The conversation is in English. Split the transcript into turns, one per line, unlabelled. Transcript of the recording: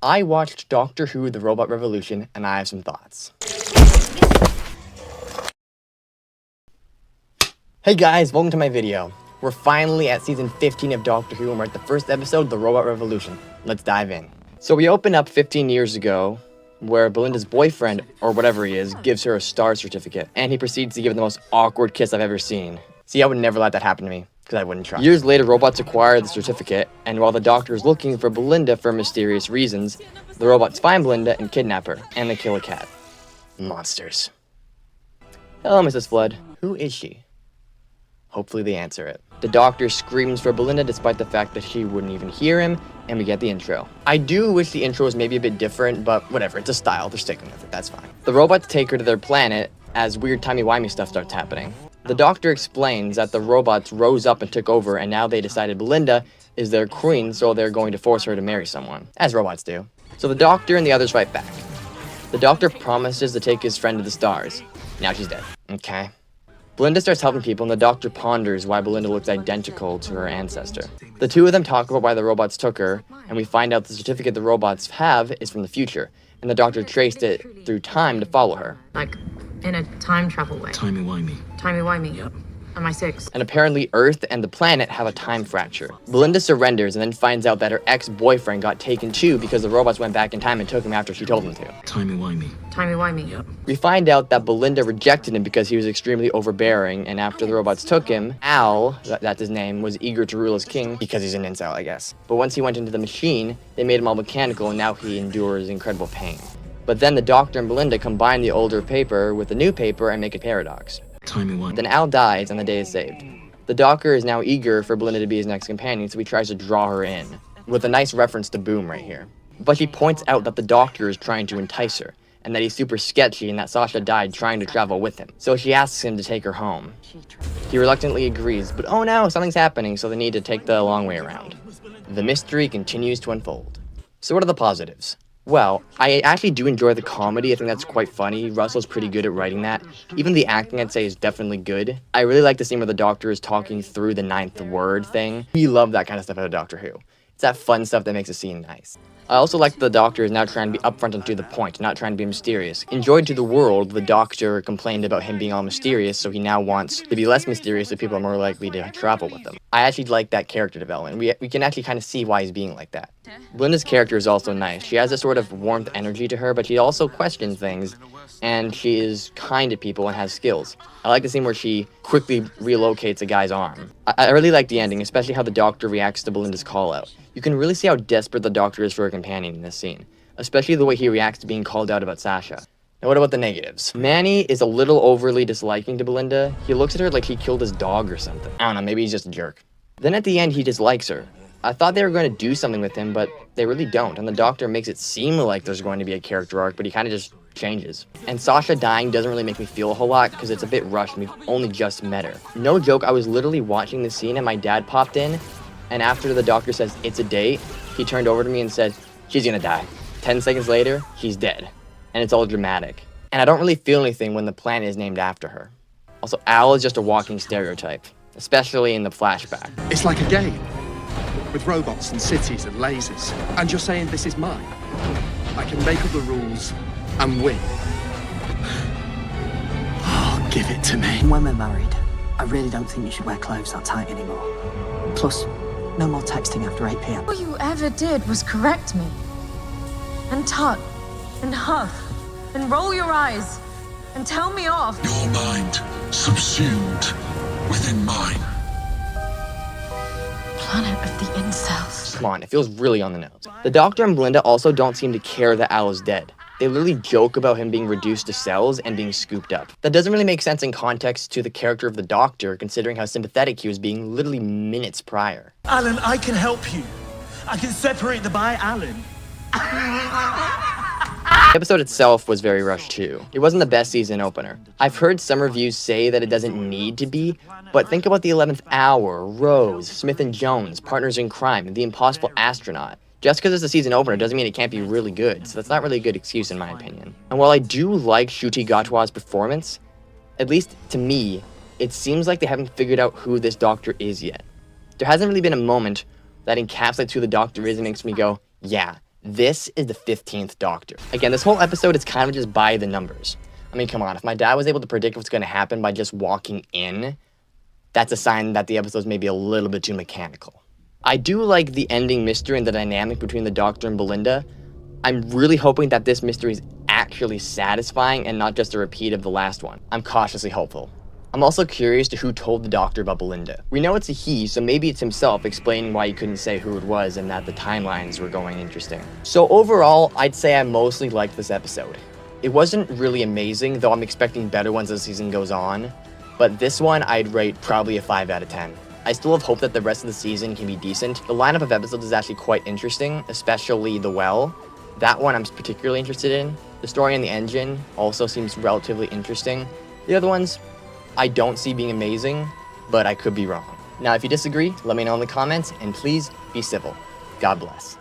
I watched Doctor Who The Robot Revolution, and I have some thoughts. Hey guys, welcome to my video. We're finally at season 15 of Doctor Who, and we're at the first episode, The Robot Revolution. Let's dive in. So we open up 15 years ago, where Belinda's boyfriend, or whatever he is, gives her a star certificate, and he proceeds to give her the most awkward kiss I've ever seen. See, I would never let that happen to me, because I wouldn't try. Years later, robots acquire the certificate, and while the Doctor is looking for Belinda for mysterious reasons, the robots find Belinda and kidnap her, and they kill a cat. Monsters. Hello, Mrs. Flood. Who is she? Hopefully they answer it. The Doctor screams for Belinda despite the fact that she wouldn't even hear him, and we get the intro. I do wish the intro was maybe a bit different, but whatever, it's a style, they're sticking with it, that's fine. The robots take her to their planet as weird timey-wimey stuff starts happening. The Doctor explains that the robots rose up and took over, and now they decided Belinda is their queen, so they're going to force her to marry someone, as robots do. So the Doctor and the others fight back. The Doctor promises to take his friend to the stars. Now she's dead. Okay. Belinda starts helping people, and the Doctor ponders why Belinda looks identical to her ancestor. The two of them talk about why the robots took her, and we find out the certificate the robots have is from the future, and the Doctor traced it through time to follow her.
Like, in a time travel way.
Timey-wimey.
Timey-wimey?
Yep.
Am I 6?
And apparently Earth and the planet have a time fracture. Belinda surrenders and then finds out that her ex-boyfriend got taken too because the robots went back in time and took him after she told them to.
Timey-wimey.
Timey-wimey?
Yep.
We find out that Belinda rejected him because he was extremely overbearing, and after the robots took him, Al, that's his name, was eager to rule as king because he's an incel, I guess. But once he went into the machine, they made him all mechanical, and now he endures incredible pain. But then the Doctor and Belinda combine the older paper with the new paper and make a paradox.
Timey-wimey.
Then Al dies and the day is saved. The Doctor is now eager for Belinda to be his next companion, so he tries to draw her in, with a nice reference to Boom right here. But he points out that the Doctor is trying to entice her, and that he's super sketchy and that Sasha died trying to travel with him. So she asks him to take her home. He reluctantly agrees, but oh no, something's happening, so they need to take the long way around. The mystery continues to unfold. So what are the positives? Well, I actually do enjoy the comedy. I think that's quite funny. Russell's pretty good at writing that. Even the acting, I'd say, is definitely good. I really like the scene where the Doctor is talking through the 9th word thing. We love that kind of stuff out of Doctor Who. It's that fun stuff that makes a scene nice. I also like the Doctor is now trying to be upfront and to the point, not trying to be mysterious. In Joy to the World, the Doctor complained about him being all mysterious, so he now wants to be less mysterious so people are more likely to travel with him. I actually like that character development. We can actually kind of see why he's being like that. Belinda's character is also nice. She has a sort of warmth energy to her, but she also questions things, and she is kind to people and has skills. I like the scene where she quickly relocates a guy's arm. I really like the ending, especially how the Doctor reacts to Belinda's call out. You can really see how desperate the Doctor is for a companion in this scene, especially the way he reacts to being called out about Sasha. Now what about the negatives? Manny is a little overly disliking to Belinda. He looks at her like he killed his dog or something. I don't know, maybe he's just a jerk. Then at the end he dislikes her. I thought they were going to do something with him, but they really don't, and the Doctor makes it seem like there's going to be a character arc, but he kind of just changes. And Sasha dying doesn't really make me feel a whole lot, because it's a bit rushed and we've only just met her. No joke, I was literally watching the scene and my dad popped in, and after the Doctor says, "It's a date," he turned over to me and said, "She's gonna die." 10 seconds later, he's dead. And it's all dramatic. And I don't really feel anything when the planet is named after her. Also, Al is just a walking stereotype, especially in the flashback.
It's like a game, with robots and cities and lasers. And you're saying this is mine? I can make up the rules and win. Oh, give it to me.
When we're married, I really don't think you should wear clothes that tight anymore. Plus, no more texting after 8 p.m.
All you ever did was correct me. And tut. And huff. And roll your eyes. And tell me off.
Your mind subsumed within mine.
Planet of the incels.
Come on, it feels really on the nose. The Doctor and Belinda also don't seem to care that Al is dead. They literally joke about him being reduced to cells and being scooped up. That doesn't really make sense in context to the character of the Doctor, considering how sympathetic he was being literally minutes prior.
Alan, I can help you. I can separate the by Alan.
The episode itself was very rushed too. It wasn't the best season opener. I've heard some reviews say that it doesn't need to be, but think about the 11th Hour, Rose, Smith and Jones, Partners in Crime, The Impossible Astronaut. Just because it's a season opener doesn't mean it can't be really good, so that's not really a good excuse in my opinion. And while I do like Ncuti Gatwa's performance, at least to me, it seems like they haven't figured out who this Doctor is yet. There hasn't really been a moment that encapsulates who the Doctor is and makes me go, yeah, This is the 15th Doctor. Again, this whole episode is kind of just by the numbers. I mean, come on, if my dad was able to predict what's going to happen by just walking in, that's a sign that the episode's maybe a little bit too mechanical. I do like the ending mystery and the dynamic between the Doctor and Belinda. I'm really hoping that this mystery is actually satisfying and not just a repeat of the last one. I'm cautiously hopeful. I'm also curious to who told the Doctor about Belinda. We know it's a he, so maybe it's himself explaining why he couldn't say who it was and that the timelines were going interesting. So overall, I'd say I mostly liked this episode. It wasn't really amazing, though I'm expecting better ones as the season goes on, but this one I'd rate probably a 5 out of 10. I still have hope that the rest of the season can be decent. The lineup of episodes is actually quite interesting, especially The Well. That one I'm particularly interested in. The story in the engine also seems relatively interesting. The other ones, I don't see being amazing, but I could be wrong. Now, if you disagree, let me know in the comments, and please be civil. God bless.